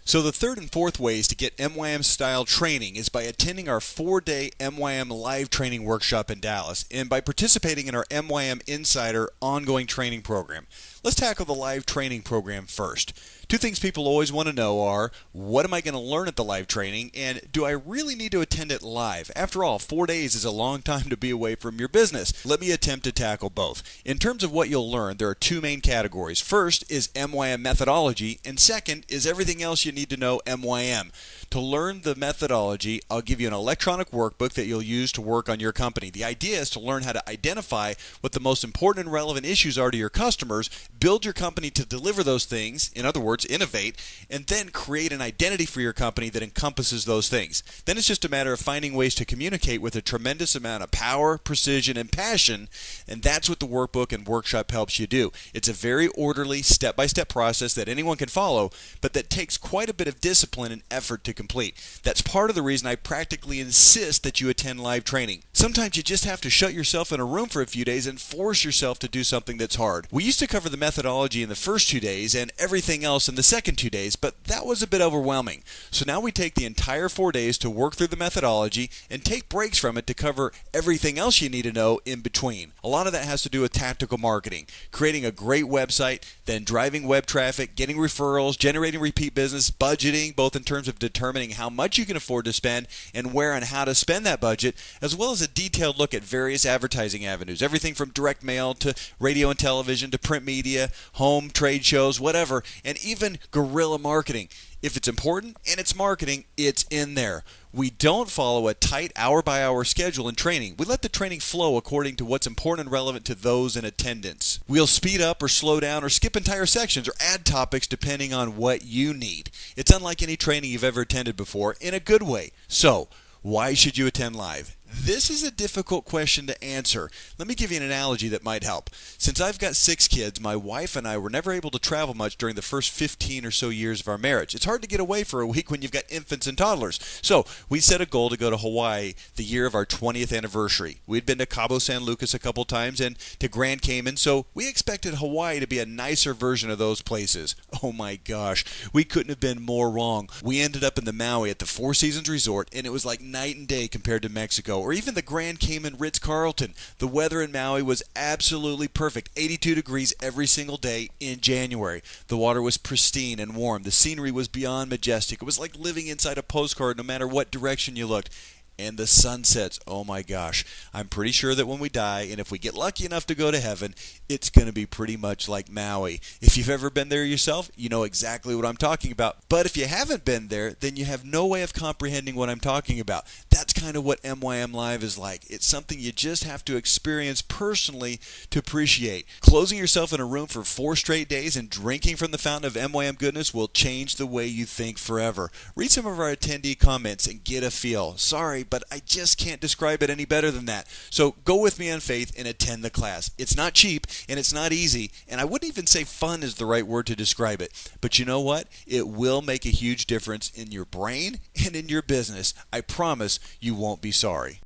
So the third and fourth ways to get MYM style training is by attending our 4-day MYM live training workshop in Dallas and by participating in our MYM Insider ongoing training program. Let's tackle the live training program first. Two things people always want to know are, what am I going to learn at the live training, and do I really need to attend it live? After all, 4 days is a long time to be away from your business. Let me attempt to tackle both. In terms of what you'll learn, there are two main categories. First is MYM methodology, and second is everything else you need to know MYM. To learn the methodology, I'll give you an electronic workbook that you'll use to work on your company. The idea is to learn how to identify what the most important and relevant issues are to your customers, build your company to deliver those things, in other words, innovate, and then create an identity for your company that encompasses those things. Then it's just a matter of finding ways to communicate with a tremendous amount of power, precision, and passion, and that's what the workbook and workshop helps you do. It's a very orderly, step-by-step process that anyone can follow, but that takes quite a bit of discipline and effort to complete. That's part of the reason I practically insist that you attend live training. Sometimes you just have to shut yourself in a room for a few days and force yourself to do something that's hard. We used to cover the methodology in the first 2 days and everything else in the second 2 days, but that was a bit overwhelming. So now we take the entire 4 days to work through the methodology and take breaks from it to cover everything else you need to know in between. A lot of that has to do with tactical marketing, creating a great website, then driving web traffic, getting referrals, generating repeat business, budgeting, both in terms of determining how much you can afford to spend and where and how to spend that budget, as well as a detailed look at various advertising avenues, everything from direct mail to radio and television to print media, home, trade shows, whatever, and even guerrilla marketing. If it's important and it's marketing, it's in there. We don't follow a tight hour-by-hour schedule in training. We let the training flow according to what's important and relevant to those in attendance. We'll speed up or slow down or skip entire sections or add topics depending on what you need. It's unlike any training you've ever attended before in a good way. So, why should you attend live? This is a difficult question to answer. Let me give you an analogy that might help. Since I've got 6 kids, my wife and I were never able to travel much during the first 15 or so years of our marriage. It's hard to get away for a week when you've got infants and toddlers. So we set a goal to go to Hawaii the year of our 20th anniversary. We'd been to Cabo San Lucas a couple times and to Grand Cayman, so we expected Hawaii to be a nicer version of those places. Oh my gosh, we couldn't have been more wrong. We ended up in the Maui at the Four Seasons Resort, and it was like night and day compared to Mexico, or even the Grand Cayman Ritz-Carlton. The weather in Maui was absolutely perfect, 82 degrees every single day in January. The water was pristine and warm. The scenery was beyond majestic. It was like living inside a postcard no matter what direction you looked. And the sunsets, oh my gosh. I'm pretty sure that when we die, and if we get lucky enough to go to heaven, it's going to be pretty much like Maui. If you've ever been there yourself, you know exactly what I'm talking about. But if you haven't been there, then you have no way of comprehending what I'm talking about. That's kind of what MYM Live is like. It's something you just have to experience personally to appreciate. Closing yourself in a room for 4 straight days and drinking from the fountain of MYM goodness will change the way you think forever. Read some of our attendee comments and get a feel. Sorry, but I just can't describe it any better than that. So go with me on faith and attend the class. It's not cheap and it's not easy, and I wouldn't even say fun is the right word to describe it. But you know what? It will make a huge difference in your brain and in your business. I promise you won't be sorry.